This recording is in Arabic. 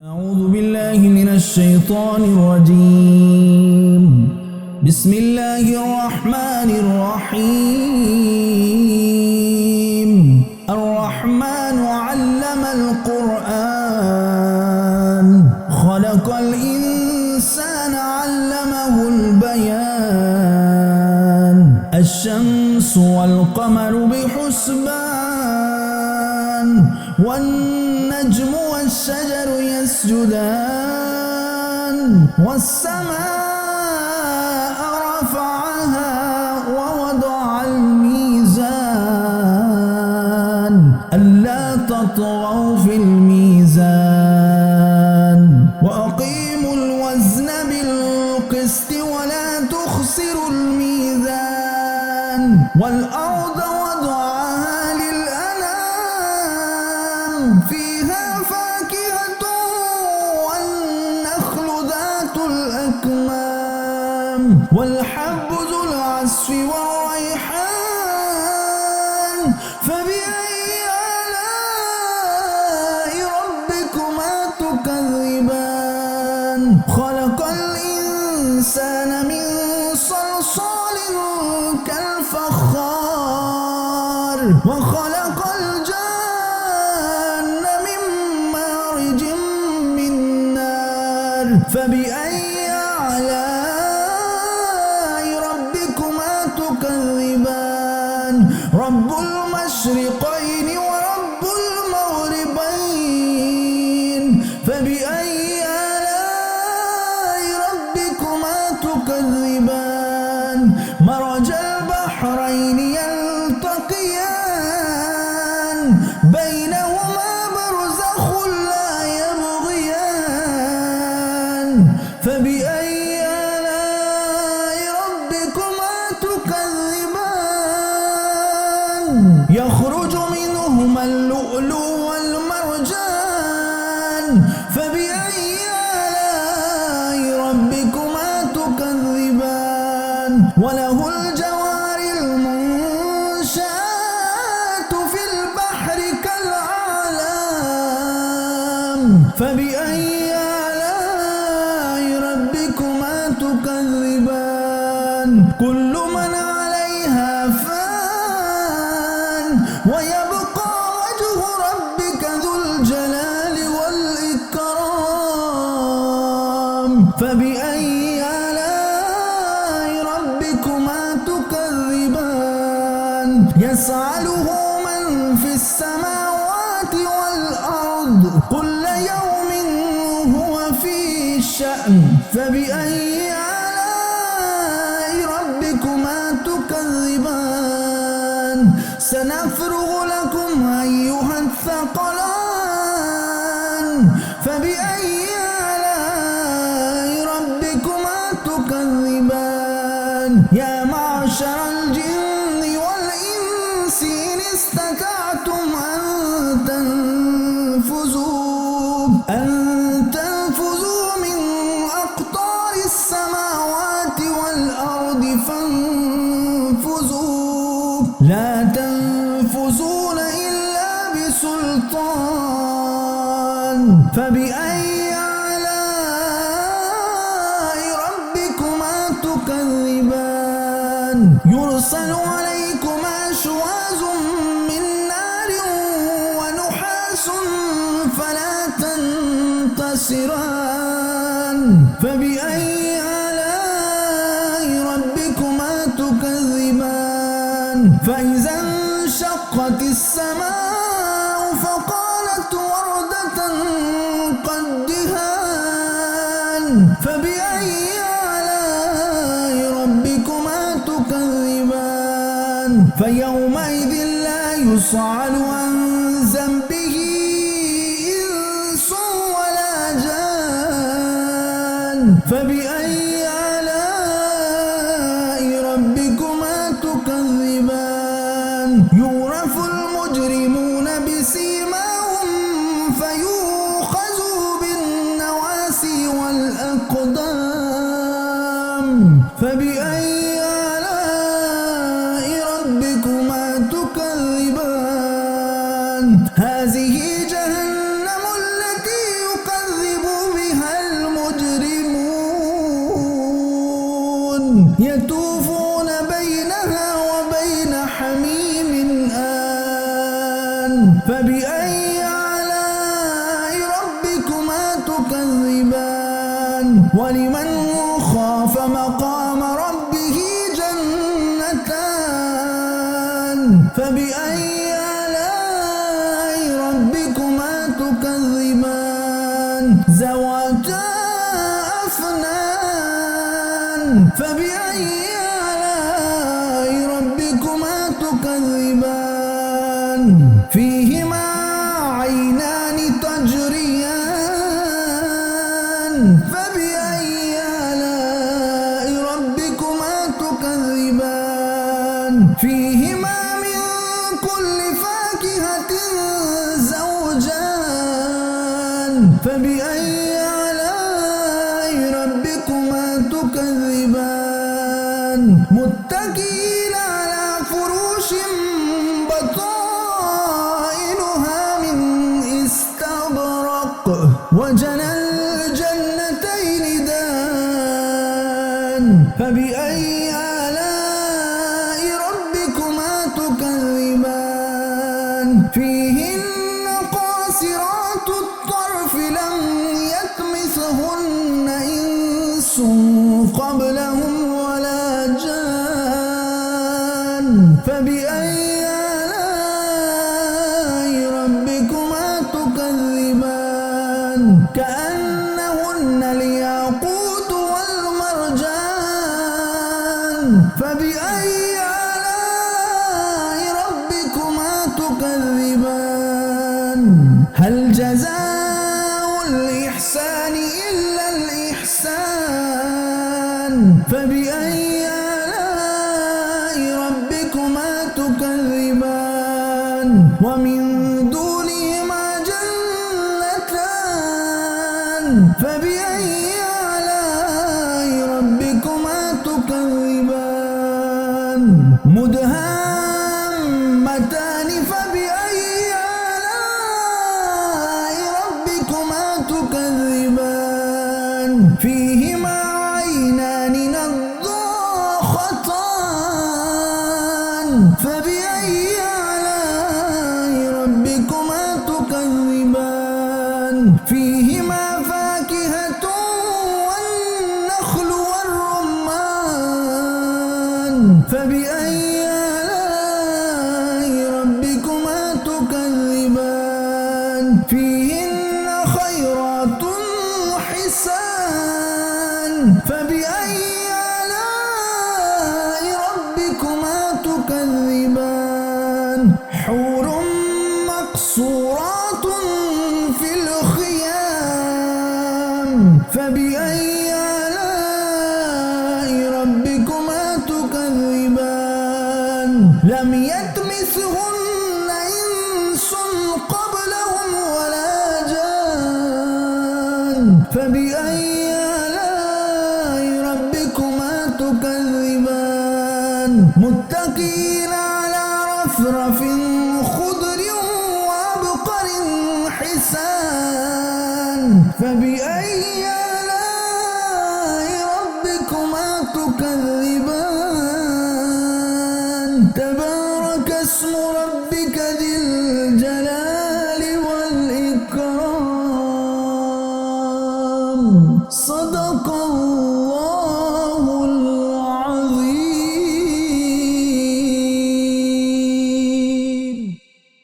أعوذ بالله من الشيطان الرجيم. بسم الله الرحمن الرحيم. الرحمن علم القرآن خلق الإنسان علمه البيان. الشمس والقمر بحسبان والنجم والشجر يسجدان والسماء رفعها ووضع الميزان ألا تطغوا في الميزان وأقيموا الوزن بالقسط ولا تخسروا الميزان والأرض وضعها للأنام فيها فاكهة والنخل ذات الأكمام والحب ذو العصف والريحان فبأي آلاء ربكما تكذبان خلق الإنسان من صلصال كالفخار وخلق الجن من مارج من نار فبأي آلاء ربكما تكذبان رب المشرقين ورب المغربين فبأي آلاء ربكما تكذبان مرج البحرين يلتقيان بينهما برزخ لا يبغيان فبأي آلاء ربكما تكذبان يخرج منهما اللؤلؤ والمرجان فبأي آلاء ربكما تكذبان وله الجوار المنشآت في البحر كالأعلام فبأي آلاء ربكما تكذبان كل من عليها فان ويبقى وجه ربك ذو الجلال والإكرام فبأي آلاء ربكما تكذبان يسأله من في السماوات والأرض كل يوم هو في شأن فبأي آلاء ربكما تكذبان سنفرغ لكم أيها الثقلان فبأي آلاء ربكما تكذبان يا معشر الجن والإنس إن استطعتم أن تنفذوا من أقطار السماوات والأرض فانفذوا لا تنفذون إلا بسلطان فبأي آلاء ربكما تكذبان يرسل عليكما شواظ من نار ونحاس فلا تنتصران فبأي آلاء ربكما تكذبان فإذا انشقت السماء فقالت وردة قدهان فبأي آلاء ربكما تكذبان فيومئذ لا يسأل عن ذنبه إنس ولا جان فبأي آلاء ربكما تكذبان يعرف المجرمون بسيماهم فيؤخذوا بالنواسي والأقدام فبأي آلاء ربكما تكذبان هذه جهنم التي يكذب تكذبان ولمن خاف مقام ربه جنتان فبأي آلاء ربكما تكذبان ذواتا أفنان فبأي آلاء ربكما تكذبان فيهما عينان تجريان فبأي آلاء ربكما تكذبان فيهما من كل فاكهة زوجان فبأي آلاء ربكما تكذبان متكئين على فروش بطائنها من استبرق وجنى الجنتين دان فبأي آلاء ربكما تكذبان فيهن قاصرات الطرف لم يطمثهن إنس قبلهم ولا جان فبأي آلاء ربكما تكذبان كأنهن الياقوت والمرجان فبأي آلاء ربكما تكذبان هل جزاء الإحسان إلا الإحسان فبأي آلاء ربكما تكذبان ومن دونهما جنتان فبأي آلاء ربكما تكذبان مدهامتان فبأي آلاء ربكما تكذبان فيهما عينان نضاختان فبأي آلاء ربكما تكذبان فيهما فاكهة والنخل والرمان فبأي آلاء ربكما تكذبان فيهن خيرات حسان فبأي آلاء ربكما تكذبان حور مقصورات في الخيام فبأي آلاء ربكما تكذبان لم يطمثهن إنس قبلهم ولا جان فبأي آلاء ربكما تكذبان متكئين على رفرف خضر وعبقر حسان فبأي آلاء ربكما تكذبان تبارك اسم ربك ذي الجلال والإكرام صدق